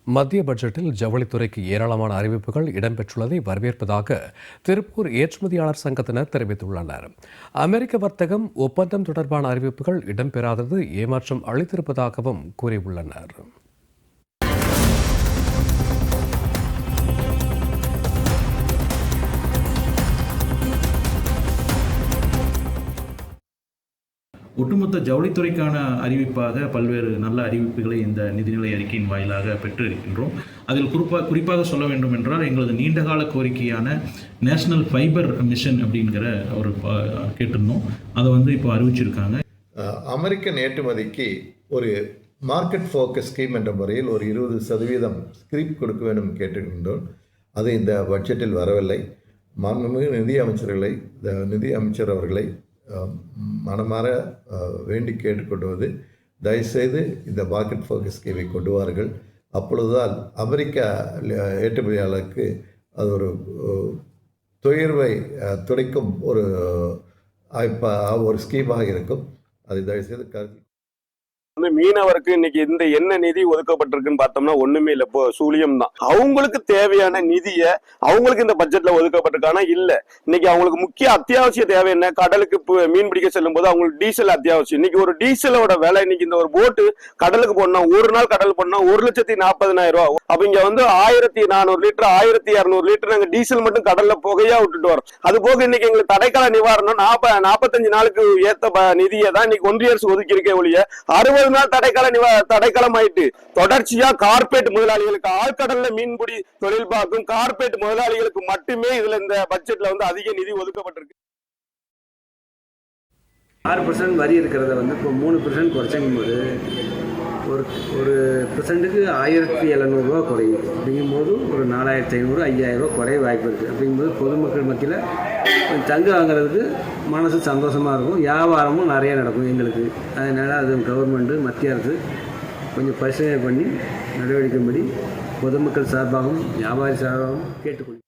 மத்திய பட்ஜெட்டில் ஜவுளித்துறைக்கு ஏராளமான அறிவிப்புகள் இடம்பெற்றுள்ளதை வரவேற்பதாக திருப்பூர் ஏற்றுமதியாளர் சங்கத்தினர் தெரிவித்துள்ளனர். அமெரிக்க வர்த்தகம் ஒப்பந்தம் தொடர்பான அறிவிப்புகள் இடம்பெறாதது ஏமாற்றம் அளித்திருப்பதாகவும் கூறியுள்ளனர். ஒட்டுமொத்த ஜவுளித்துறைக்கான அறிவிப்பாக பல்வேறு நல்ல அறிவிப்புகளை இந்த நிதிநிலை அறிக்கையின் வாயிலாக பெற்றிருக்கின்றோம். அதில் குறிப்பாக சொல்ல வேண்டும் என்றால், எங்களது நீண்டகால கோரிக்கையான நேஷனல் ஃபைபர் மிஷன் அப்படிங்கிற ஒரு கேட்டிருந்தோம். அதை இப்போ அறிவிச்சிருக்காங்க. அமெரிக்கன் ஏற்றுமதிக்கு ஒரு மார்க்கெட் ஃபோக்கஸ் ஸ்கீம் என்ற முறையில் ஒரு 20% ஸ்கிரிப் கொடுக்க வேண்டும் கேட்டுக்கொண்டோம். அது இந்த பட்ஜெட்டில் வரவில்லை. மாண்புமிகு நிதி அமைச்சர் அவர்களை மனமாற வேண்டி கேட்டுக்கொள்வது, தயவுசெய்து இந்த மார்க்கெட் ஃபோக்கஸ் ஸ்கீமை கொண்டு வாருங்கள். அப்பொழுதுதான் அமெரிக்க ஏற்றுமதியாளருக்கு அது ஒரு துயர்வை துடைக்கும் ஒரு ஸ்கீமாக இருக்கும். அதை தயவுசெய்து கருத்தில் மீனவருக்கு இன்னைக்கு இந்த என்ன நிதி ஒதுக்கப்பட்டிருக்குன்னு பார்த்தோம்னா ஒண்ணுமே இல்ல. இப்போ சூழியம் தான். அவங்களுக்கு தேவையான நிதியை அவங்களுக்கு இந்த பட்ஜெட்ல ஒதுக்கப்பட்டிருக்கானா இல்ல. இன்னைக்கு அவங்களுக்கு முக்கிய அத்தியாவசிய தேவை என்ன? கடலுக்கு மீன் பிடிக்க செல்லும் போது அவங்களுக்கு டீசல் அத்தியாவசியம். இன்னைக்கு ஒரு டீசலோட விலை இன்னைக்கு இந்த ஒரு போட்டு கடலுக்கு போனா ஒரு நாள் கடல் போனா 1,40,000 ரூபாய். அப்ப இங்க 1400 லிட்டர் 1200 லிட்டர் நாங்க டீசல் மட்டும் கடல்ல புகையா விட்டுட்டு வரோம். அது போக இன்னைக்கு எங்களுக்கு தடைக்கால நிவாரணம் 45 நாளுக்கு ஏத்த நிதியை தான் இன்னைக்கு ஒன்றிய அரசு ஒதுக்கி இருக்க ஒழிய 60 நாள் தடைக்காலம் ஆயிட்டு தொடர்ச்சியா கார்பரேட் முதலாளிகளுக்கு ஆழ்கடல்ல மீன்பிடி தொழில் பார்க்கும் கார்பரேட் முதலாளிகளுக்கு மட்டுமே இதுல இந்த பட்ஜெட்ல அதிக நிதி ஒதுக்கப்பட்டிருக்கு. 6% வரி இருக்கிறத இப்போ 3% குறைச்சும் போது ஒரு பெர்சென்ட்டுக்கு 1,700 ரூபா குறையும். அப்படிங்கும்போது ஒரு 4,500 5,000 ரூபா குறைய வாய்ப்பு இருக்குது. அப்படிங்கும்போது பொதுமக்கள் மத்தியில் தங்க வாங்குறதுக்கு மனசு சந்தோஷமாக இருக்கும். வியாபாரமும் நிறைய நடக்கும் எங்களுக்கு. அதனால் அது கவர்மெண்ட்டு மத்திய அரசு கொஞ்சம் பரிசீலனை பண்ணி நடவடிக்கைப்படி பொதுமக்கள் சார்பாகவும் வியாபாரி சார்பாகவும் கேட்டுக்கொள்ளும்.